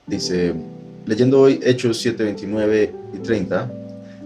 Dice, leyendo hoy Hechos 7, 29 y 30,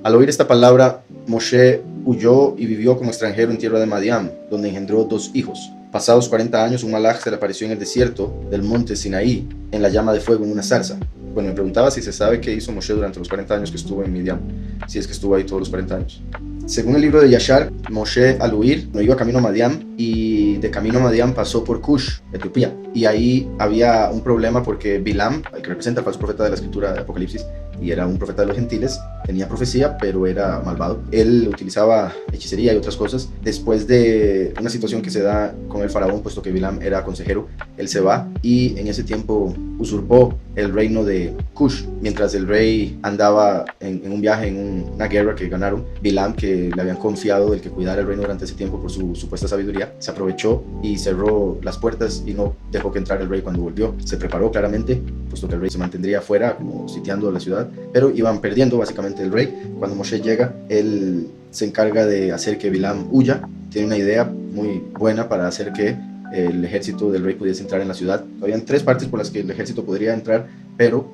al oír esta palabra, Moshe huyó y vivió como extranjero en tierra de Madián, donde engendró 2 hijos. Pasados 40 años, un malaj se le apareció en el desierto del monte Sinaí, en la llama de fuego en una zarza. Bueno, me preguntaba si se sabe qué hizo Moshe durante los 40 años que estuvo en Midian, si es que estuvo ahí todos los 40 años. Según el libro de Yashar, Moshe al huir no iba camino a Madián y de camino a Madián pasó por Cush, Etiopía. Y ahí había un problema porque Bilam, el que representa al falso profeta de la escritura de Apocalipsis, y era un profeta de los gentiles, tenía profecía, pero era malvado. Él utilizaba hechicería y otras cosas. Después de una situación que se da con el faraón, puesto que Bilam era consejero, él se va y en ese tiempo usurpó el reino de Cush. Mientras el rey andaba en un viaje, en una guerra que ganaron, Bilam, que le habían confiado el que cuidara el reino durante ese tiempo por su supuesta sabiduría, se aprovechó y cerró las puertas y no dejó que entrara el rey cuando volvió. Se preparó claramente, puesto que el rey se mantendría afuera, como sitiando la ciudad, pero iban perdiendo básicamente el rey. Cuando Moshe llega, él se encarga de hacer que Bilam huya. Tiene una idea muy buena para hacer que el ejército del rey pudiese entrar en la ciudad. Habían 3 partes por las que el ejército podría entrar, pero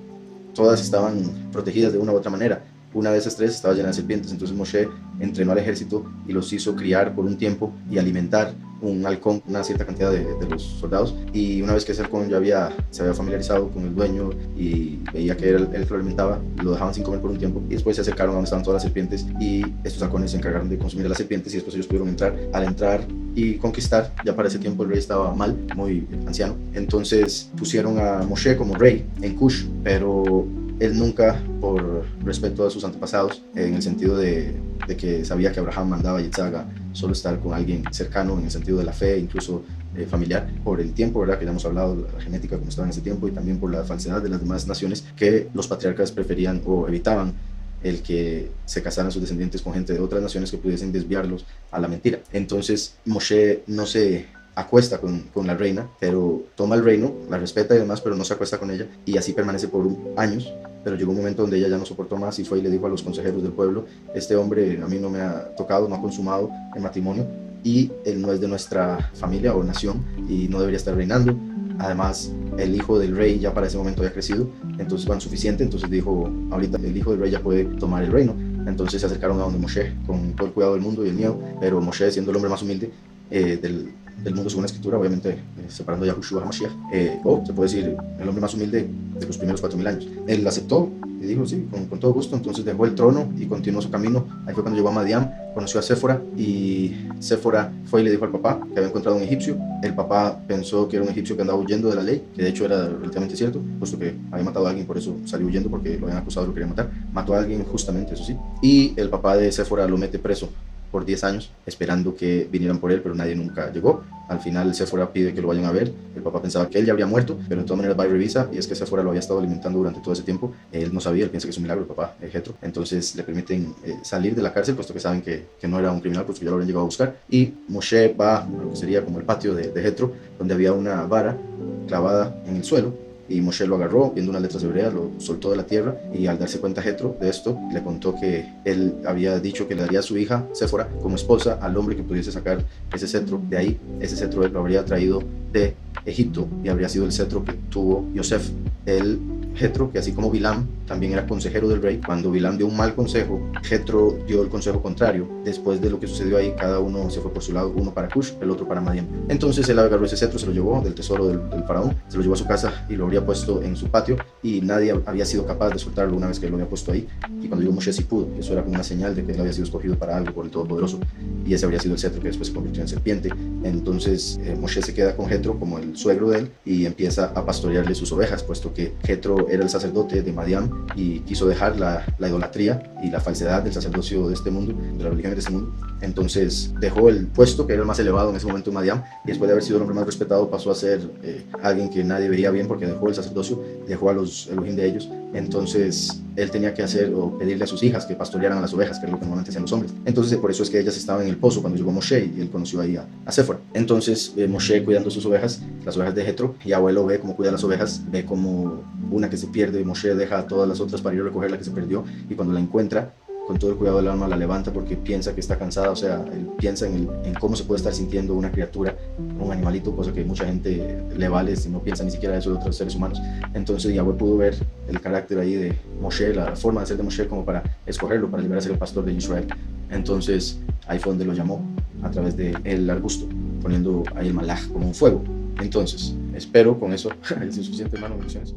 todas estaban protegidas de una u otra manera. Una de esas 3 estaba llena de serpientes, entonces Moshe entrenó al ejército y los hizo criar por un tiempo y alimentar un halcón, una cierta cantidad de los soldados, y una vez que ese halcón ya se había familiarizado con el dueño y veía que él que lo alimentaba, lo dejaban sin comer por un tiempo y después se acercaron a donde estaban todas las serpientes y estos halcones se encargaron de consumir a las serpientes y después ellos pudieron entrar. Al entrar y conquistar, ya para ese tiempo el rey estaba mal, muy anciano, entonces pusieron a Moshe como rey en Cush, pero él nunca, por respeto a sus antepasados, en el sentido de que sabía que Abraham mandaba a Yitzhak a solo estar con alguien cercano en el sentido de la fe, incluso familiar, por el tiempo, ¿verdad? Que ya hemos hablado de la genética como estaba en ese tiempo y también por la falsedad de las demás naciones, que los patriarcas preferían o evitaban el que se casaran sus descendientes con gente de otras naciones que pudiesen desviarlos a la mentira. Entonces Moshe no se acuesta con la reina, pero toma el reino, la respeta y demás, pero no se acuesta con ella y así permanece por años. Pero llegó un momento donde ella ya no soportó más y fue y le dijo a los consejeros del pueblo: este hombre a mí no me ha tocado, no ha consumado el matrimonio y él no es de nuestra familia o nación y no debería estar reinando. Además, el hijo del rey ya para ese momento había crecido, entonces bueno, suficiente. Entonces dijo: ahorita el hijo del rey ya puede tomar el reino. Entonces se acercaron a donde Moshe con todo el cuidado del mundo y el miedo, pero Moshe, siendo el hombre más humilde del mundo según la escritura, obviamente separando a Yahushua HaMashiach, o se puede decir el hombre más humilde de los primeros 4000 años. Él aceptó y dijo sí, con todo gusto. Entonces dejó el trono y continuó su camino. Ahí fue cuando llegó a Madián, conoció a Séfora y Séfora fue y le dijo al papá que había encontrado un egipcio. El papá pensó que era un egipcio que andaba huyendo de la ley, que de hecho era relativamente cierto, puesto que había matado a alguien, por eso salió huyendo, porque lo habían acusado de lo querían matar. Mató a alguien justamente, eso sí, y el papá de Séfora lo mete preso por 10 años, esperando que vinieran por él, pero nadie nunca llegó. Al final Séfora pide que lo vayan a ver. El papá pensaba que él ya habría muerto, pero de todas maneras va y revisa, y es que Séfora lo había estado alimentando durante todo ese tiempo. Él no sabía, él piensa que es un milagro, el papá Jetro. Entonces le permiten salir de la cárcel, puesto que saben que no era un criminal, puesto que ya lo habían llegado a buscar. Y Moshe va a lo que sería como el patio de Jetro, donde había una vara clavada en el suelo, y Moshe lo agarró, viendo unas letras hebreas, lo soltó de la tierra, y al darse cuenta Jetro de esto, le contó que él había dicho que le daría a su hija Séfora como esposa al hombre que pudiese sacar ese cetro. De ahí, ese cetro él lo habría traído de Egipto y habría sido el cetro que tuvo Yosef. El Jetro, que así como Bilam también era consejero del rey, cuando Bilam dio un mal consejo, Jetro dio el consejo contrario. Después de lo que sucedió ahí, cada uno se fue por su lado, uno para Cush, el otro para Madián. Entonces él agarró ese cetro, se lo llevó del tesoro del faraón, se lo llevó a su casa y lo habría puesto en su patio, y nadie había sido capaz de soltarlo una vez que lo había puesto ahí. Y cuando llegó Moshe sí pudo. Eso era como una señal de que él había sido escogido para algo por el Todopoderoso, y ese habría sido el cetro que después se convirtió en serpiente. Entonces Moshe se queda con Jetro como el suegro de él y empieza a pastorearle sus ovejas, puesto que Jetro era el sacerdote de Madián y quiso dejar la idolatría y la falsedad del sacerdocio de este mundo, de la religión de este mundo. Entonces dejó el puesto que era el más elevado en ese momento en Madián, y después de haber sido el hombre más respetado pasó a ser alguien que nadie veía bien, porque dejó el sacerdocio, dejó a los Elohim de ellos. Entonces él tenía que hacer o pedirle a sus hijas que pastorearan a las ovejas, que es lo que normalmente hacían los hombres. Entonces por eso es que ellas estaban en el pozo cuando llegó Moshe, y él conoció ahí a Séfora. Entonces Moshe cuidando sus ovejas, las ovejas de Jetro, y abuelo ve cómo cuida las ovejas, ve como una que se pierde, y Moshe deja a todas las otras para ir a recoger la que se perdió, y cuando la encuentra con todo el cuidado del alma la levanta porque piensa que está cansada, o sea, él piensa en cómo se puede estar sintiendo una criatura, un animalito, cosa que mucha gente le vale si no piensa ni siquiera eso de otros seres humanos. Entonces Yahweh pudo ver el carácter ahí de Moshe, la forma de ser de Moshe como para escogerlo, para llegar a ser el pastor de Israel. Entonces ahí fue donde lo llamó, a través del arbusto, poniendo ahí el malaj como un fuego. Entonces, espero con eso, es suficiente, hermano, bendiciones.